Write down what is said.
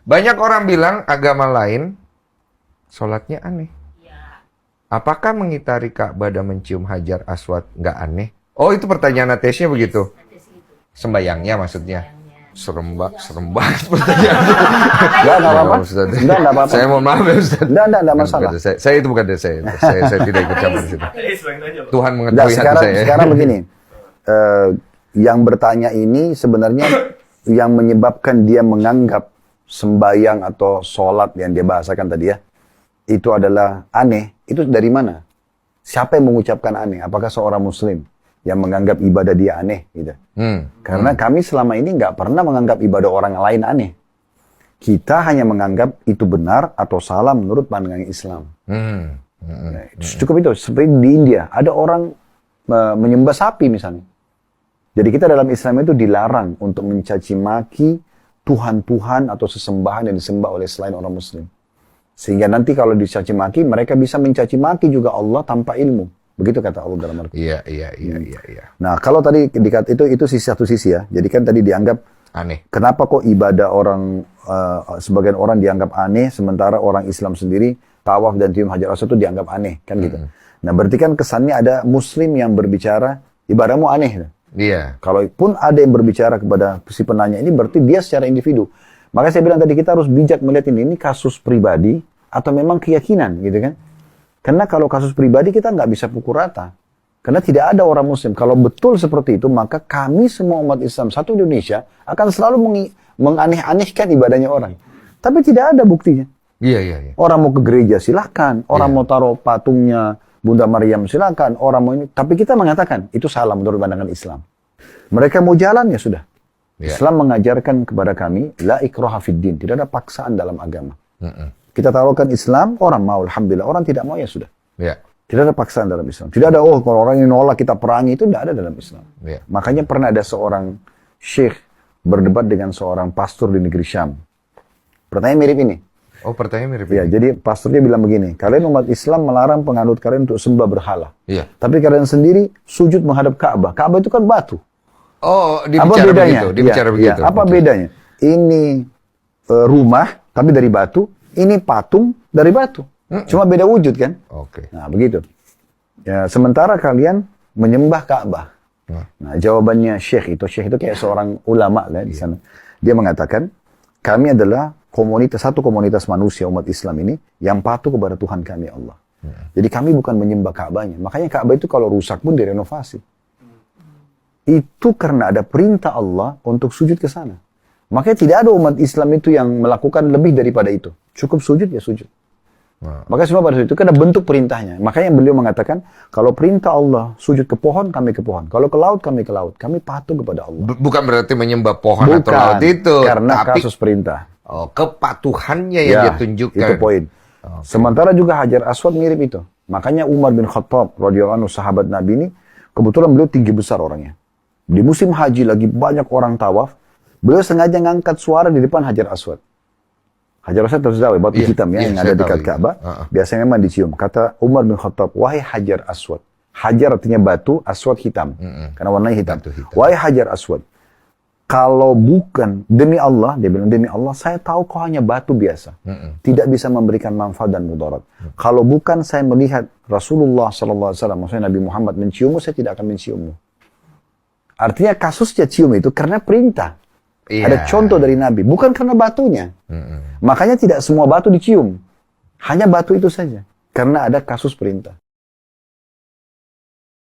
Banyak orang bilang agama lain sholatnya aneh. Apakah mengitari Ka'bah dan mencium Hajar Aswad nggak aneh? Oh, itu pertanyaan Natesnya begitu. Sembayangnya maksudnya. Serem banget pertanyaannya. Enggak apa-apa. Ustaz. Enggak apa-apa. Saya mohon maaf ya Ustaz. Enggak masalah. Saya itu bukan dari saya tidak ikut campur di situ. Tuhan Nah, mengetahui hati saya. sekarang begini, yang bertanya ini sebenarnya yang menyebabkan dia menganggap sembayang atau sholat yang dia bahasakan tadi ya, itu adalah aneh, itu dari mana? Siapa yang mengucapkan aneh? Apakah seorang muslim yang menganggap ibadah dia aneh? Gitu. Karena kami selama ini nggak pernah menganggap ibadah orang lain aneh. Kita hanya menganggap itu benar atau salah menurut pandangan Islam. Nah, cukup itu. Seperti di India, ada orang menyembah sapi misalnya. Jadi kita dalam Islam itu dilarang untuk mencaci maki Tuhan-Tuhan atau sesembahan yang disembah oleh selain orang Muslim. Sehingga nanti kalau dicaci maki, mereka bisa mencaci maki juga Allah tanpa ilmu. Begitu kata Allah dalam Al-Quran. Iya. Nah, kalau tadi dikata itu satu sisi ya. Jadi kan tadi dianggap Aneh. kenapa kok ibadah orang sebagian orang dianggap aneh, sementara orang Islam sendiri tawaf dan cium Hajar Aswad itu dianggap aneh, kan gitu. Nah, berarti kan kesannya ada Muslim yang berbicara ibadahmu aneh. Iya. Kalaupun ada yang berbicara kepada si penanya ini, berarti dia secara individu. Makanya saya bilang tadi kita harus bijak melihat ini kasus pribadi atau memang keyakinan, gitu kan? Karena kalau kasus pribadi kita nggak bisa pukul rata. Karena tidak ada orang Muslim. Kalau betul seperti itu, maka kami semua umat Islam satu Indonesia akan selalu menganeh-anehkan ibadahnya orang. Tapi tidak ada buktinya. Iya. Orang mau ke gereja silakan, orang mau taruh patungnya Bunda Maryam silakan, orang mau ini. Tapi kita mengatakan itu salah menurut pandangan Islam. Mereka mau jalan ya sudah. Islam mengajarkan kepada kami la ikraha fid din, tidak ada paksaan dalam agama. Kita taruhkan Islam, orang mau alhamdulillah, orang tidak mau ya sudah. Tidak ada paksaan dalam Islam. Tidak ada kalau orang yang nolak kita perangi, itu tidak ada dalam Islam. Makanya pernah ada seorang syekh berdebat dengan seorang pastor di negeri Syam. Pertanyaan mirip ini. Oh, pertanyaan mirip Ya, ini. jadi pastornya bilang begini, kalian umat Islam melarang penganut kalian untuk sembah berhala. Iya. Tapi kalian sendiri sujud menghadap Ka'bah. Ka'bah itu kan batu. Oh, dia Apa bicara bedanya? begitu. Dia bicara begitu. Apa bedanya? Ini rumah tapi dari batu, ini patung dari batu. Cuma beda wujud kan? Oke. Nah, begitu. Ya, sementara kalian menyembah Ka'bah. Nah, jawabannya syekh itu kayak seorang ulama lah di sana. Dia mengatakan, kami adalah satu komunitas manusia umat Islam ini yang patuh kepada Tuhan kami Allah. Jadi kami bukan menyembah Ka'bahnya. Makanya Ka'bah itu kalau rusak pun direnovasi. Itu karena ada perintah Allah untuk sujud ke sana. Makanya tidak ada umat Islam itu yang melakukan lebih daripada itu. Cukup sujud ya sujud. Maka semua pada itu kan ada bentuk perintahnya. Makanya beliau mengatakan, kalau perintah Allah sujud ke pohon, kami ke pohon. Kalau ke laut, kami ke laut. Kami patuh kepada Allah. Bukan berarti menyembah pohon atau laut itu. Karena tapi kasus perintah. Kepatuhannya yang dia tunjukkan. Itu poin. Sementara juga Hajar Aswad mirip itu. Makanya Umar bin Khattab radhiyallahu anhu sahabat Nabi ini, kebetulan beliau tinggi besar orangnya. Di musim haji lagi banyak orang tawaf, beliau sengaja ngangkat suara di depan Hajar Aswad. Hajar Aswad terus tahu batu hitam ya yang ada dekat Ka'bah. Biasanya memang dicium. Kata Umar bin Khattab, wahai Hajar Aswad. Hajar artinya batu, Aswad hitam. Karena warnanya hitam. Wahai Hajar Aswad. Kalau bukan demi Allah, dia bilang demi Allah, saya tahu kau hanya batu biasa. Tidak bisa memberikan manfaat dan mudarat. Kalau bukan saya melihat Rasulullah SAW, maksudnya Nabi Muhammad menciummu, saya tidak akan menciummu. Artinya kasusnya cium itu karena perintah. Ada contoh dari Nabi, bukan karena batunya. Makanya tidak semua batu dicium. Hanya batu itu saja. Karena ada kasus perintah.